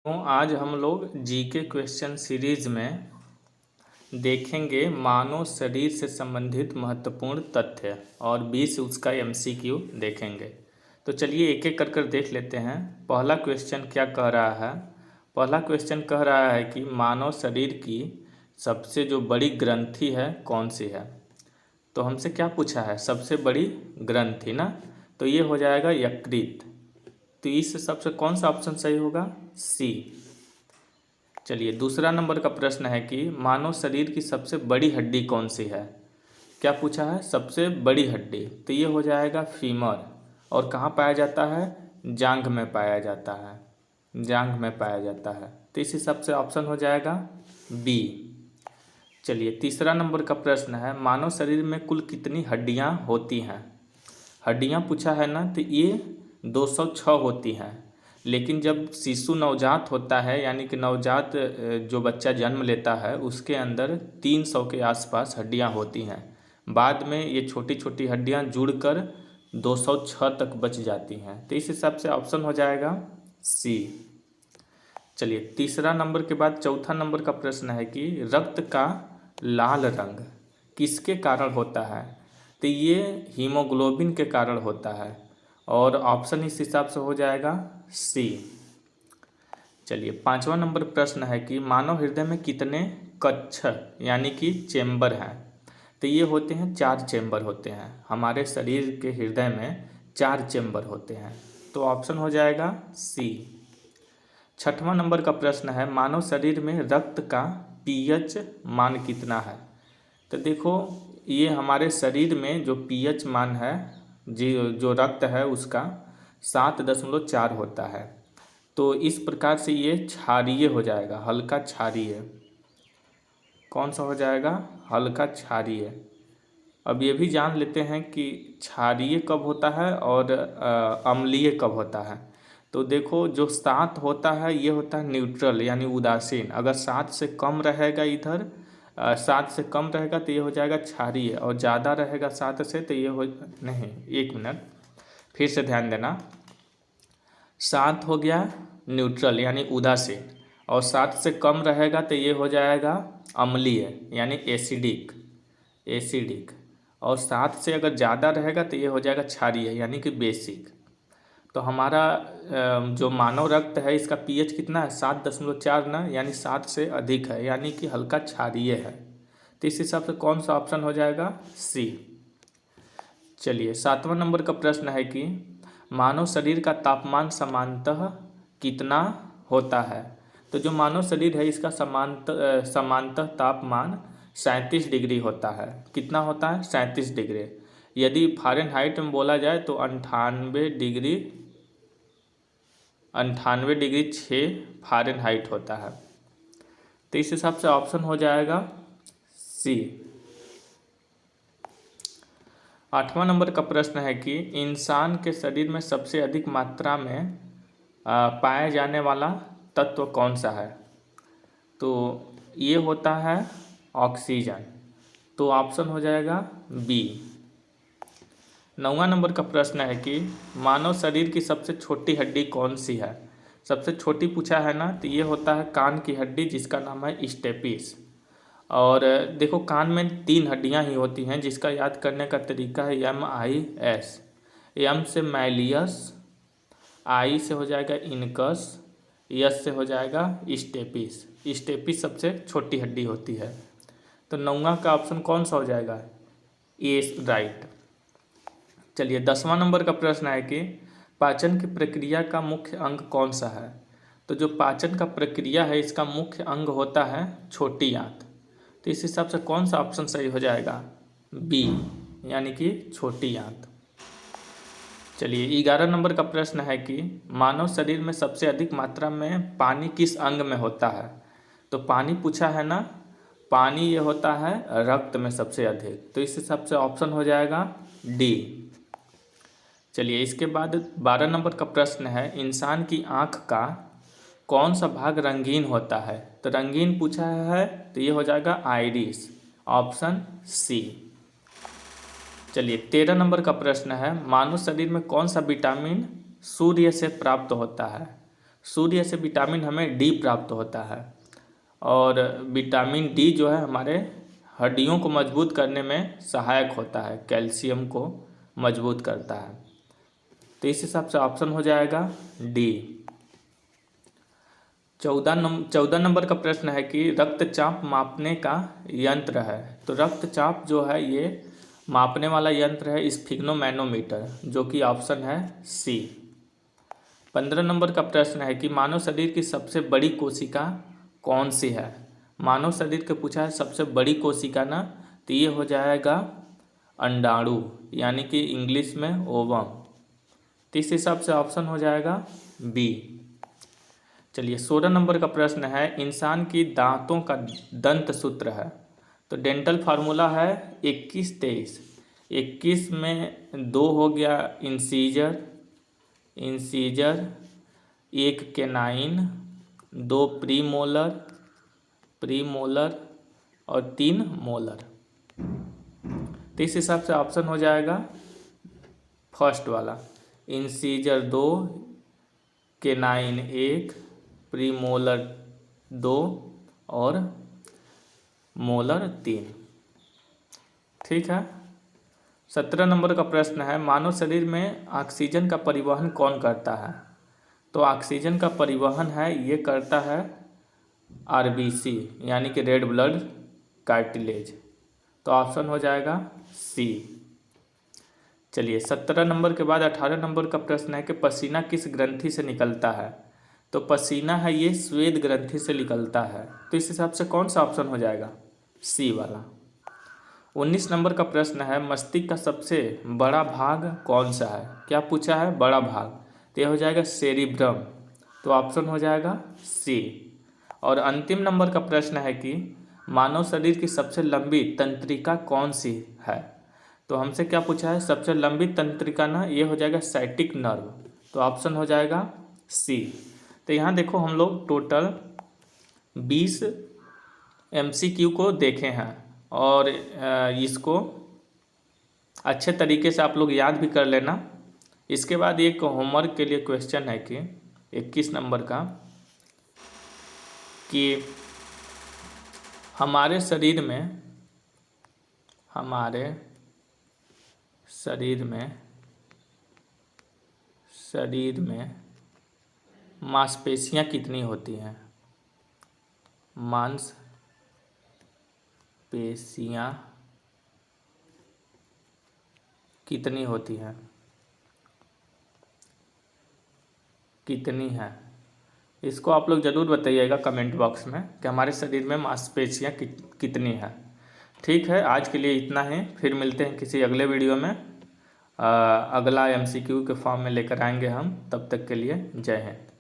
तो आज हम लोग जीके क्वेश्चन सीरीज में देखेंगे मानव शरीर से संबंधित महत्वपूर्ण तथ्य और 20 उसका एमसीक्यू देखेंगे। तो चलिए एक एक कर कर देख लेते हैं। पहला क्वेश्चन क्या कह रहा है? पहला क्वेश्चन कह रहा है कि मानव शरीर की सबसे जो बड़ी ग्रंथि है कौन सी है। तो हमसे क्या पूछा है? सबसे बड़ी ग्रंथि ना, तो ये हो जाएगा यकृत। तो इस सबसे कौन सा ऑप्शन सही होगा? सी। चलिए दूसरा नंबर का प्रश्न है कि मानव शरीर की सबसे बड़ी हड्डी कौन सी है। क्या पूछा है? सबसे बड़ी हड्डी, तो ये हो जाएगा फीमर। और कहाँ पाया जाता है? जांघ में पाया जाता है, जांघ में पाया जाता है। तो इस हिसाब से ऑप्शन हो जाएगा बी। चलिए तीसरा नंबर का प्रश्न है मानव शरीर में कुल कितनी हड्डियाँ होती हैं। हड्डियाँ पूछा है ना, तो ये 206 होती हैं। लेकिन जब शिशु नवजात होता है यानी कि नवजात जो बच्चा जन्म लेता है उसके अंदर 300 के आसपास हड्डियां होती हैं। बाद में ये छोटी छोटी हड्डियां जुड़कर 206 तक बच जाती हैं। तो इस हिसाब से ऑप्शन हो जाएगा सी। चलिए तीसरा नंबर के बाद चौथा नंबर का प्रश्न है कि रक्त का लाल रंग किसके कारण होता है। तो ये हीमोग्लोबिन के कारण होता है और ऑप्शन इस हिसाब से हो जाएगा सी। चलिए पांचवा नंबर प्रश्न है कि मानव हृदय में कितने कक्ष यानी कि चेंबर हैं। तो ये होते हैं 4 चेंबर होते हैं। हमारे शरीर के हृदय में 4 चेंबर होते हैं, तो ऑप्शन हो जाएगा सी। छठवां नंबर का प्रश्न है मानव शरीर में रक्त का पीएच मान कितना है। तो देखो ये हमारे शरीर में जो पीएच मान है जी जो रक्त है उसका 7.4 होता है। तो इस प्रकार से ये क्षारीय हो जाएगा, हल्का क्षारीय। कौन सा हो जाएगा? हल्का क्षारीय। अब ये भी जान लेते हैं कि क्षारीय कब होता है और अम्लीय कब होता है। तो देखो जो 7 होता है ये होता है न्यूट्रल यानी उदासीन। अगर 7 से कम रहेगा इधर 7 से कम रहेगा तो ये हो जाएगा क्षारीय, और ज़्यादा रहेगा 7 से तो ये हो नहीं, एक मिनट फिर से ध्यान देना। 7 हो गया न्यूट्रल यानी उदासीन, और 7 से कम रहेगा तो ये हो जाएगा अम्लीय यानी एसिडिक, एसिडिक। और 7 से अगर ज़्यादा रहेगा तो ये हो जाएगा क्षारीय यानी कि बेसिक। तो हमारा जो मानव रक्त है इसका पीएच कितना है? 7.4 ना, यानी 7 से अधिक है यानी कि हल्का क्षारीय है। तो इस हिसाब से कौन सा ऑप्शन हो जाएगा? सी। चलिए सातवां नंबर का प्रश्न है कि मानव शरीर का तापमान सामान्यतः कितना होता है। तो जो मानव शरीर है इसका सामान्यतः तापमान 37 डिग्री होता है। कितना होता है? 37 डिग्री। यदि फ़ारेनहाइट में बोला जाए तो 98.6 फ़ारेनहाइट होता है। तो इस हिसाब से ऑप्शन हो जाएगा सी। आठवां नंबर का प्रश्न है कि इंसान के शरीर में सबसे अधिक मात्रा में पाया जाने वाला तत्व कौन सा है। तो ये होता है ऑक्सीजन। तो ऑप्शन हो जाएगा बी। नौवां नंबर का प्रश्न है कि मानव शरीर की सबसे छोटी हड्डी कौन सी है। सबसे छोटी पूछा है ना, तो ये होता है कान की हड्डी जिसका नाम है स्टेपिस। और देखो कान में 3 हड्डियां ही होती हैं जिसका याद करने का तरीका है MIS। एम से मैलियस, आई से हो जाएगा इनकस, यस से हो जाएगा स्टेपिस। स्टेपिस सबसे छोटी हड्डी होती है। तो 9वां का ऑप्शन कौन सा हो जाएगा? ए राइट। चलिए 10वां नंबर का प्रश्न है कि पाचन की प्रक्रिया का मुख्य अंग कौन सा है। तो जो पाचन का प्रक्रिया है इसका मुख्य अंग होता है छोटी आंत। तो इस हिसाब से कौन सा ऑप्शन सही हो जाएगा? बी यानी कि छोटी आंत। चलिए 11 नंबर का प्रश्न है कि मानव शरीर में सबसे अधिक मात्रा में पानी किस अंग में होता है। तो पानी पूछा है ना, पानी ये होता है रक्त में सबसे अधिक। तो इस हिसाब से ऑप्शन हो जाएगा डी। चलिए इसके बाद 12 नंबर का प्रश्न है इंसान की आँख का कौन सा भाग रंगीन होता है। तो रंगीन पूछा है तो ये हो जाएगा आइरिस, ऑप्शन सी। चलिए 13 नंबर का प्रश्न है मानव शरीर में कौन सा विटामिन सूर्य से प्राप्त होता है। सूर्य से विटामिन हमें डी प्राप्त होता है, और विटामिन डी जो है हमारे हड्डियों को मजबूत करने में सहायक होता है, कैल्शियम को मजबूत करता है। तो इस हिसाब से ऑप्शन हो जाएगा डी। 14 नंबर का प्रश्न है कि रक्तचाप मापने का यंत्र है। तो रक्तचाप जो है ये मापने वाला यंत्र है स्फिग्नोमैनोमीटर, जो कि ऑप्शन है सी। 15 नंबर का प्रश्न है कि मानव शरीर की सबसे बड़ी कोशिका कौन सी है। मानव शरीर के पूछा है सबसे बड़ी कोशिका ना, तो ये हो जाएगा अंडाणु, यानी कि इंग्लिश में ओवम। तो इस हिसाब से ऑप्शन हो जाएगा बी। चलिए 16 नंबर का प्रश्न है इंसान की दांतों का दंत सूत्र है। तो डेंटल फार्मूला है 21-23। 21 में 2 हो गया इंसीजर, एक केनाइन, 2 प्रीमोलर और 3 मोलर। तो इस हिसाब से ऑप्शन हो जाएगा फर्स्ट वाला, इंसीजर 2, केनाइन 1, प्रीमोलर 2 और मोलर 3। ठीक है। 17 नंबर का प्रश्न है मानव शरीर में ऑक्सीजन का परिवहन कौन करता है। तो ऑक्सीजन का परिवहन है ये करता है आरबीसी, यानी कि रेड ब्लड कार्टिलेज। तो ऑप्शन हो जाएगा सी। चलिए 17 नंबर के बाद 18 नंबर का प्रश्न है कि पसीना किस ग्रंथि से निकलता है। तो पसीना है ये श्वेत ग्रंथि से निकलता है। तो इस हिसाब से कौन सा ऑप्शन हो जाएगा, सी वाला। 19 नंबर का प्रश्न है मस्तिष्क का सबसे बड़ा भाग कौन सा है। क्या पूछा है, बड़ा भाग, तो यह हो जाएगा सेरिब्रम। तो ऑप्शन हो जाएगा सी। और अंतिम नंबर का प्रश्न है कि मानव शरीर की सबसे लंबी तंत्रिका कौन सी है। तो हमसे क्या पूछा है, सबसे लंबी तंत्रिका ना, ये हो जाएगा साइटिक नर्व। तो ऑप्शन हो जाएगा सी। तो यहाँ देखो हम लोग टोटल 20 MCQ को देखे हैं, और इसको अच्छे तरीके से आप लोग याद भी कर लेना। इसके बाद एक होमवर्क के लिए क्वेश्चन है कि 21 नंबर का, कि हमारे शरीर में मांसपेशियाँ कितनी होती हैं। मांसपेशियाँ कितनी होती हैं, कितनी है, इसको आप लोग ज़रूर बताइएगा कमेंट बॉक्स में कि हमारे शरीर में मांसपेशियाँ कितनी है। ठीक है, आज के लिए इतना ही। फिर मिलते हैं किसी अगले वीडियो में। अगला MCQ के फॉर्म में लेकर आएंगे हम। तब तक के लिए जय हिंद।